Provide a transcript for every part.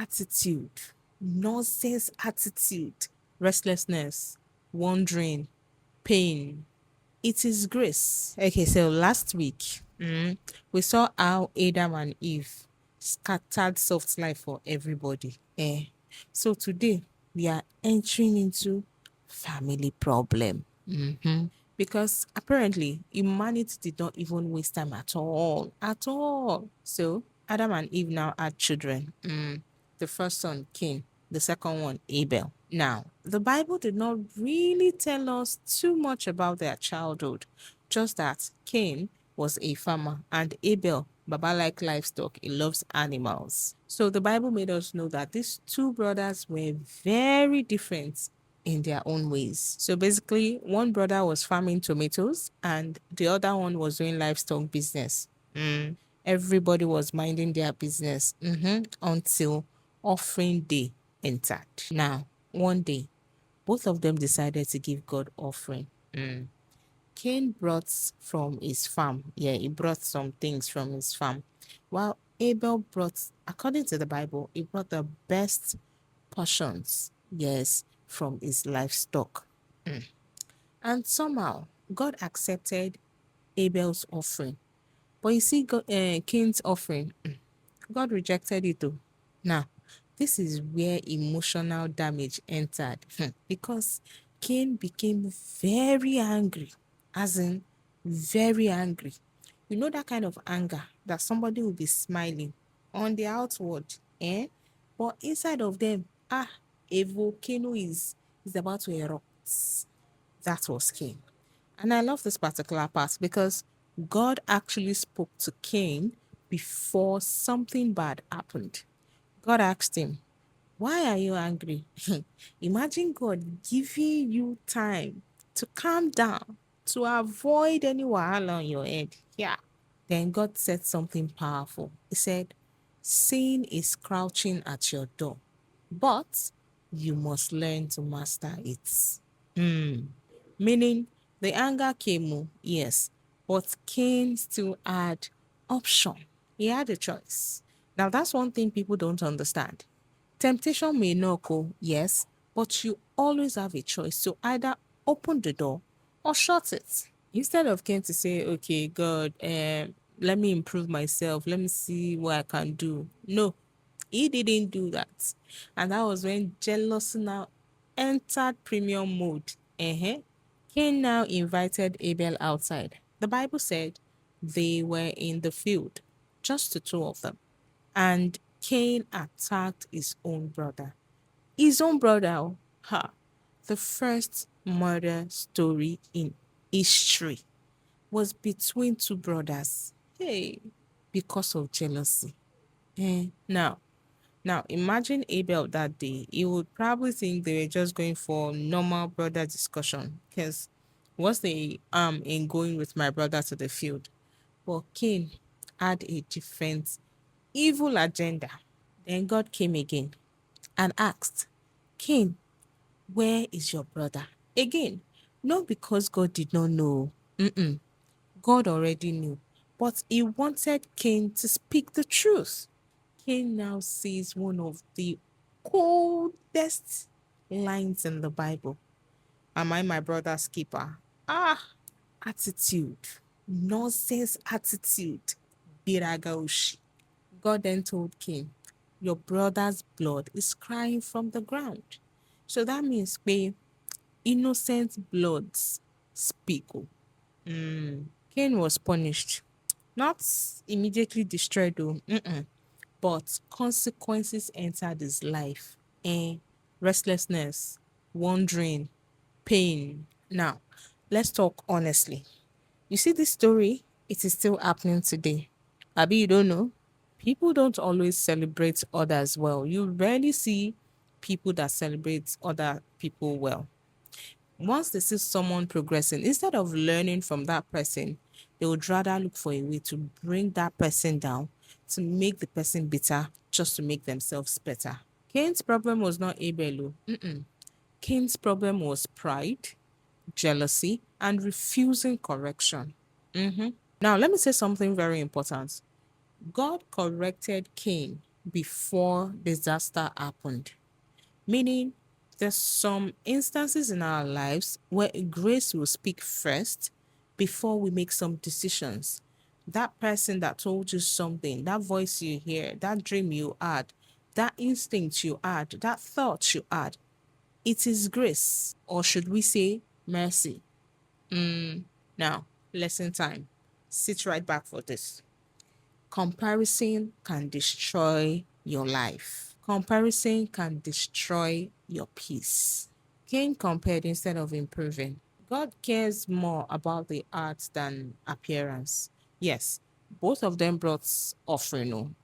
attitude, nonsense attitude, restlessness, wandering, pain. It is grace. Okay, so last week, we saw how Adam and Eve scattered soft life for everybody. So today, we are entering into family problem. Because apparently humanity did not even waste time at all. At all. So Adam and Eve now had children. The first son, Cain, the second one, Abel. Now, the Bible did not really tell us too much about their childhood, just that Cain was a farmer and Abel, Baba like livestock, he loves animals. So the Bible made us know that these two brothers were very different in their own ways. So basically, one brother was farming tomatoes and the other one was doing livestock business. Everybody was minding their business until offering day entered. Now, one day, both of them decided to give God offering. Cain brought from his farm. Yeah, he brought some things from his farm. While Abel brought, according to the Bible, he brought the best portions, yes, from his livestock. And somehow, God accepted Abel's offering. But you see, Cain's offering, God rejected it too. Now, this is where emotional damage entered because Cain became very angry, as in very angry. You know that kind of anger that somebody will be smiling on the outward, eh? But inside of them, a volcano is about to erupt. That was Cain. And I love this particular part because God actually spoke to Cain before something bad happened. God asked him, "Why are you angry?" Imagine God giving you time to calm down, to avoid any wahala on your head. Yeah. Then God said something powerful. He said, "Sin is crouching at your door, but you must learn to master it." Meaning the anger came, yes, but Cain still had option. He had a choice. Now that's one thing people don't understand. Temptation may knock, yes, but you always have a choice to either open the door or shut it. Instead of Cain to say, "Okay, God, let me improve myself, let me see what I can do." No, he didn't do that. And that was when jealousy now entered premium mode. Cain now invited Abel outside. The Bible said they were in the field, just the two of them. And Cain attacked his own brother. His own brother, the first murder story in history was between two brothers. Hey, because of jealousy. Now, imagine Abel that day. He would probably think they were just going for normal brother discussion. Because what's the in going with my brother to the field? But Cain had a different evil agenda. Then God came again and asked, "Cain, where is your brother?" Again, not because God did not know. God already knew. But he wanted Cain to speak the truth. Cain now sees one of the coldest lines in the Bible. "Am I my brother's keeper?" Attitude. Nonsense attitude. Biragaushi. God then told Cain, "Your brother's blood is crying from the ground." So that means innocent bloods speak. Cain was punished, not immediately destroyed, but consequences entered his life. Restlessness, wandering, pain. Now, let's talk honestly. You see this story, it is still happening today. Abi, you don't know? People don't always celebrate others well. You rarely see people that celebrate other people well. Once they see someone progressing, instead of learning from that person, they would rather look for a way to bring that person down, to make the person bitter, just to make themselves better. Cain's problem was not Abel. Cain's problem was pride, jealousy, and refusing correction. Now, let me say something very important. God corrected Cain before disaster happened. Meaning, there's some instances in our lives where grace will speak first before we make some decisions. That person that told you something, that voice you hear, that dream you had, that instinct you had, that thought you had, it is grace, or should we say mercy? Now, lesson time. Sit right back for this. Comparison can destroy your life. Comparison can destroy your peace. Cain compared instead of improving. God cares more about the art than appearance. Yes, both of them brought offering,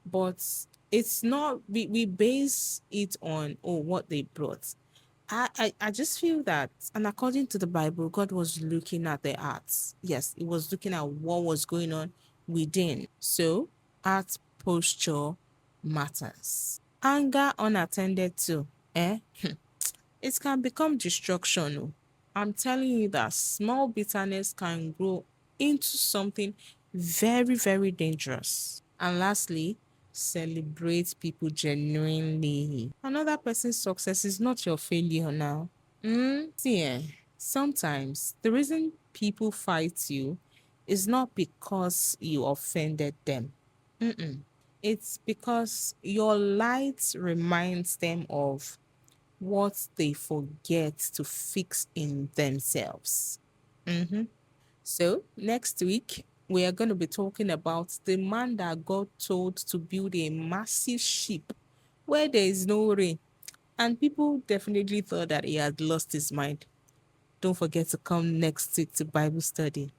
but it's not, we base it on, oh, what they brought. I just feel that, and according to the Bible, God was looking at the hearts. Yes, He was looking at what was going on within. So, heart posture matters. Anger unattended to, it can become destruction. Oh. I'm telling you that small bitterness can grow into something very, very dangerous. And lastly, celebrate people genuinely. Another person's success is not your failure now. See, sometimes the reason people fight you is not because you offended them. It's because your light reminds them of what they forget to fix in themselves. So, next week, we are going to be talking about the man that God told to build a massive ship where there is no rain. And people definitely thought that he had lost his mind. Don't forget to come next week to Bible study.